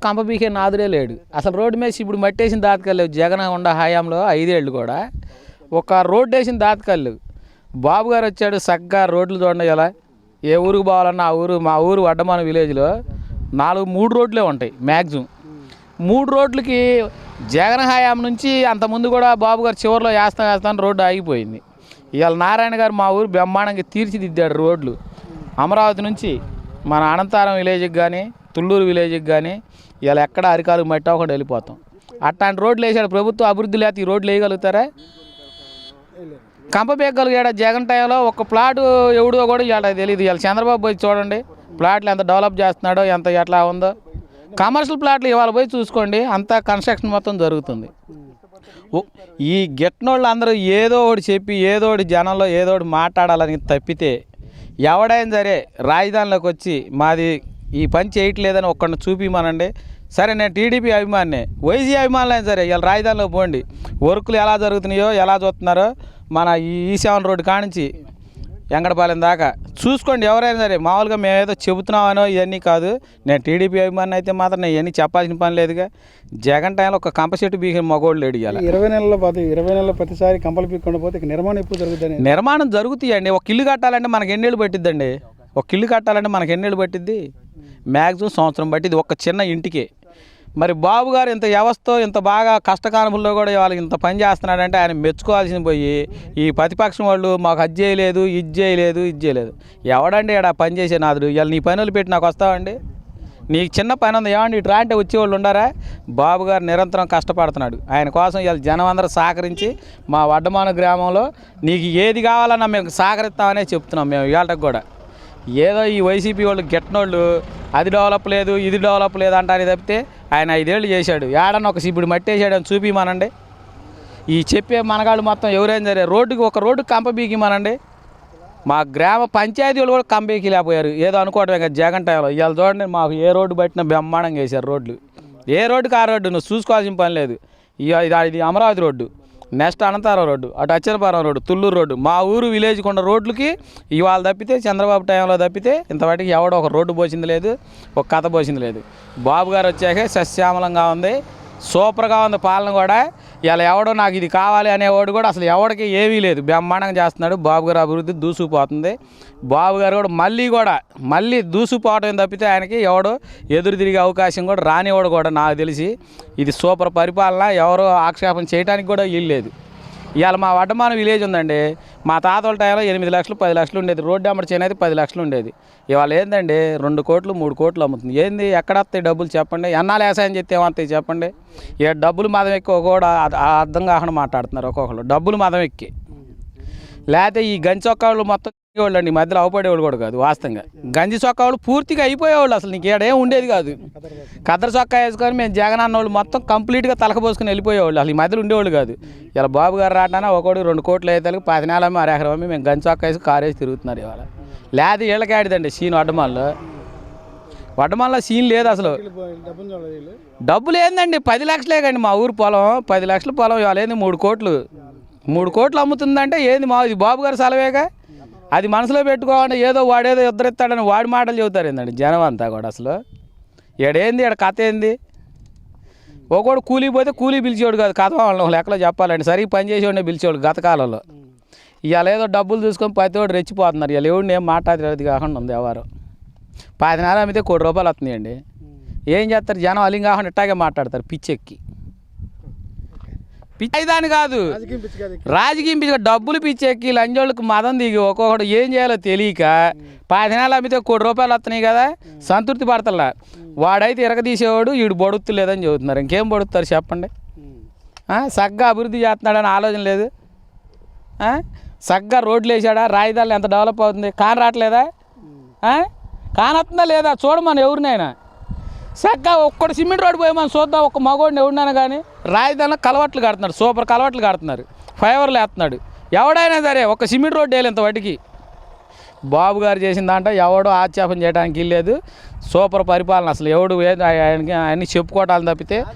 కంప పీకే నాదుడే లేడు. అసలు రోడ్డు మీద ఇప్పుడు మట్టేసిన దాతకలేవు. జగన్ ఉండ హయాంలో 5 ఏళ్ళు కూడా ఒక రోడ్డు వేసిన దాతకల్లు. బాబు గారు వచ్చాడు, చక్కగా రోడ్లు చూడండి. ఎలా ఏ ఊరికి పోవాలన్నా ఆ ఊరు, మా ఊరు వడ్డమాన విలేజ్లో 3 రోడ్లే ఉంటాయి మ్యాక్సిమం. 3 రోడ్లకి జగన్ హయాం నుంచి అంతకుముందు కూడా బాబు గారు చివరిలో వేస్తాను రోడ్డు ఆగిపోయింది. ఇవాళ నారాయణ గారు మా ఊరు బ్రహ్మాండంగా తీర్చిదిద్దాడు రోడ్లు. అమరావతి నుంచి మన అనంతారం విలేజ్కి కానీ తుళ్ళూరు విలేజ్కి కానీ ఇవాళ ఎక్కడ అరికాలు మట్టి అవ్వకుండా వెళ్ళిపోతాం. అట్లాంటి రోడ్లు వేసాడు ప్రభుత్వం. అభివృద్ధి లేకపోతే ఈ రోడ్లు వేయగలుగుతారా? కంప పీకగలిగాడు జగన్ టైంలో. ఒక ప్లాటు ఎవడో కూడా ఇవాళ తెలియదు. ఇవాళ చంద్రబాబు పోయి చూడండి ప్లాట్లు ఎంత డెవలప్ చేస్తున్నాడో, ఎంత ఎట్లా ఉందో. కమర్షియల్ ప్లాట్లు ఇవాళ పోయి చూసుకోండి, అంతా కన్స్ట్రక్షన్ మొత్తం జరుగుతుంది. ఈ గిట్నోళ్ళు అందరూ ఏదో ఒకటి చెప్పి ఏదో ఒకటి జనంలో ఏదో ఒకటి మాట్లాడాలని తప్పితే ఎవడైనా సరే రాజధానిలోకి వచ్చి మాది ఈ పని చేయట్లేదని ఒక్కడిని చూపిమనండి. సరే నేను టీడీపీ అభిమానినే, వైసీ అభిమానులైనా సరే ఇవాళ రాజధానిలో పోండి, వర్కులు ఎలా జరుగుతున్నాయో ఎలా చూస్తున్నారో మన ఈ7 రోడ్డు కానించి ఎంగడపాలెం దాకా చూసుకోండి. ఎవరైనా సరే మామూలుగా మేమేదో చెబుతున్నామనో ఇవన్నీ కాదు. నేను టీడీపీ అభిమాని అయితే మాత్రం నేను ఇవన్నీ చెప్పాల్సిన పని లేదుగా. జగన్ టైంలో ఒక కంప చెట్టు బీకిన మగోళ్ళు లేడు. ఇవాళ 20 నెలల ప్రతిసారి కంపలు పీక్కుండా పోతే నిర్మాణం ఎప్పుడు జరుగుతుంది? నిర్మాణం జరుగుతాయండి. ఒక ఇల్లు కట్టాలంటే మనకి ఎన్నేళ్ళు పట్టిద్దండి? ఒక ఇల్లు కట్టాలంటే మనకి ఎన్నేళ్ళు పట్టిద్ది? మ్యాక్సిమం సంవత్సరం పట్టిద్ది ఒక చిన్న ఇంటికే. మరి బాబు గారు ఇంత వ్యవస్థ ఇంత బాగా కష్టకాలంలో కూడా వాళ్ళకి ఇంత పని చేస్తున్నాడంటే ఆయన మెచ్చుకోవాల్సింది పోయి ఈ ప్రతిపక్షం వాళ్ళు మాకు అది చేయలేదు, ఇది చేయలేదు. ఎవడండి ఇక్కడ పని చేసే నాదుడు? ఇవాళ నీ పనులు పెట్టి నాకు వస్తావండి? నీకు చిన్న పని ఉంది ఏమండి ఇట్లా అంటే వచ్చేవాళ్ళు ఉండారా? బాబు గారు నిరంతరం కష్టపడుతున్నాడు. ఆయన కోసం ఇవాళ జనం అందరూ సహకరించి మా వడ్డమాన గ్రామంలో నీకు ఏది కావాలన్నా మేము సహకరిస్తామనే చెప్తున్నాం. మేము ఇవాళకి కూడా ఏదో ఈ వైసీపీ వాళ్ళు గిట్టనోళ్ళు అది డెవలప్ లేదు ఇది డెవలప్ లేదు అంటారు తప్పితే ఆయన 5 ఏళ్ళు చేశాడు. ఏడన్నా ఒక ఇప్పుడు మట్టేసాడు అని చూపిమనండి. ఈ చెప్పే మనగాళ్ళు మొత్తం ఎవరైనా సరే రోడ్డుకి ఒక రోడ్డుకి కంప బీకిమనండి. మా గ్రామ పంచాయతీ వాళ్ళు కూడా కంప బీకిలేకపోయారు. ఏదో అనుకోవటమే కదా జగన్ టైంలో. ఇవాళ చూడండి మాకు ఏ రోడ్డు పట్టినా బ్రహ్మాండంగా వేశారు రోడ్లు. ఏ రోడ్డుకి ఆ రోడ్డు నువ్వు చూసుకోవాల్సిన పని లేదు. ఇది Amaravati road, next Anantharam road, అటు అచ్చనపురం రోడ్డు, తుళ్ళూరు రోడ్డు, మా ఊరు విలేజ్ కొండ రోడ్లకి ఇవాళ తప్పితే చంద్రబాబు టైంలో తప్పితే ఇంతవాటికి ఎవడో ఒక రోడ్డు పోసింది లేదు, ఒక కథ పోసింది లేదు. బాబు గారు వచ్చాకే సస్యామలంగా ఉంది, సూపర్గా ఉంది పాలన కూడా. ఇలా ఎవడో నాకు ఇది కావాలి అనేవాడు కూడా అసలు ఎవడికి ఏమీ లేదు. బ్రహ్మాండంగా చేస్తున్నాడు బాబు గారు. అభివృద్ధి దూసుకుపోతుంది. బాబు గారు కూడా మళ్ళీ దూసుకుపోవటం తప్పితే ఆయనకి ఎవడో ఎదురు తిరిగే అవకాశం కూడా రానివాడు కూడా నాకు తెలిసి. ఇది సూపర్ పరిపాలన, ఎవరో ఆక్షేపణ చేయడానికి కూడా వీలు లేదు. ఇవాళ మా వడ్డమాన విలేజ్ ఉందండి, మా తాతల టైంలో 8 లక్షలు 10 లక్షలు ఉండేది. రోడ్డు అమ్మడి చేయనైతే 10 లక్షలు ఉండేది. ఇవాళ ఏందండి 2 కోట్లు 3 కోట్లు అమ్ముతుంది. ఏంది ఎక్కడ వస్తాయి డబ్బులు చెప్పండి? ఎన్నాళ్ళు వ్యవసాయం చేస్తే ఏమవుతాయి చెప్పండి? ఇక డబ్బులు మదం ఎక్కి కూడా అర్థం కాకుండా మాట్లాడుతున్నారు ఒక్కొక్కరు. డబ్బులు మదం ఎక్కి లేకపోతే ఈ గంజి చొక్కాళ్ళు మొత్తం వాళ్ళు అండి, మధ్యలో అవపడేవాళ్ళు కూడా కాదు. వాస్తవంగా గంజి చొక్కాళ్ళు పూర్తిగా అయిపోయేవాళ్ళు. అసలు నీకు ఏడేం ఉండేది కాదు. కద్దరు చొక్కా వేసుకొని మేము జగన్ అన్నోళ్ళు మొత్తం కంప్లీట్గా తలకపోసుకొని వెళ్ళిపోయేవాళ్ళు. అసలు ఈ మధ్యలో ఉండేవాళ్ళు కాదు. ఇలా బాబు గారు రావడానికి ఒకటి 2 కోట్లు అయితే 10 నెలలు 6 ఎకరం మేము గంజి చొక్కా వేసి కారు వేసి తిరుగుతున్నారు ఇవాళ. లేదా వీళ్ళకి ఆడిదండి సీన్ వడ్డమాల్లో సీన్ లేదు అసలు. డబ్బులు ఏందండి 10 లక్షలే కండి మా ఊరు పొలం. 10 లక్షల పొలం ఇవాళ ఏంది 3 కోట్లు అమ్ముతుందంటే ఏంది మా ఇది బాబు గారు సెలవేగా. అది మనసులో పెట్టుకోవాలంటే ఏదో వాడేదో ఇద్దరిస్తాడని వాడి మాటలు చెబుతారు ఏందండి జనం అంతా కూడా. అసలు ఈడేంది ఈడ కథ ఏంది? ఒకడు కూలీ పోతే కూలీ పిలిచేవాడు కాదు, కథ వాళ్ళని లెక్కలో చెప్పాలండి. సరిగ్గా పని చేసేవాడినే పిలిచేవాడు గత కాలంలో. ఇవాళ ఏదో డబ్బులు చూసుకొని ప్రతివాడు రెచ్చిపోతున్నారు. ఇవాళ ఎవడిని ఏం మాట్లాడేది కాకుండా ఉంది ఎవరు. 10 నెలలు అమ్మితే ₹1 కోటి వస్తున్నాయండి. ఏం చేస్తారు జనం? అలింగ్ కాకుండా ఇట్టాగే మాట్లాడతారు పిచ్చెక్కి. పిచ్చి కాదు రాజకీయం పిచ్చి, డబ్బులు పిచ్చెక్కి లంజోళ్ళకి మదం దిగి ఒక్కొక్కడు ఏం చేయాలో తెలియక 10 నెలలు అమ్మితే ₹1 కోటి వస్తున్నాయి కదా సంతృప్తి పడతలా. వాడైతే ఇరగదీసేవాడు వీడు బొడుత్తు లేదని చెబుతున్నారు. ఇంకేం బొడుతారు చెప్పండి? సగ్గా అభివృద్ధి చేస్తున్నాడని ఆలోచన లేదు. సగ్గా రోడ్లు వేసాడా? రాజధానిలో ఎంత డెవలప్ అవుతుంది? కాని రావట్లేదా? కానొస్తుందా లేదా చూడమని ఎవరినైనా. చక్కగా ఒక్కడు సిమెంట్ రోడ్డు పోయి మనం చూద్దాం. ఒక్క మగోడిని ఎవడినైనా కానీ రాజధానిలో కలవట్లు కడుతున్నాడు, సూపర్ కలవట్లు కడుతున్నారు, ఫైవర్లు వేస్తున్నాడు. ఎవడైనా సరే ఒక సిమెంట్ రోడ్డు వేయాలి ఇంత వాటికి. బాబు గారు చేసిన దాంట్లో ఎవడో ఆక్షేపం చేయడానికి లేదు. సూపర్ పరిపాలన. అసలు ఎవడు ఆయనకి అన్నీ చెప్పుకోవటాలు తప్పితే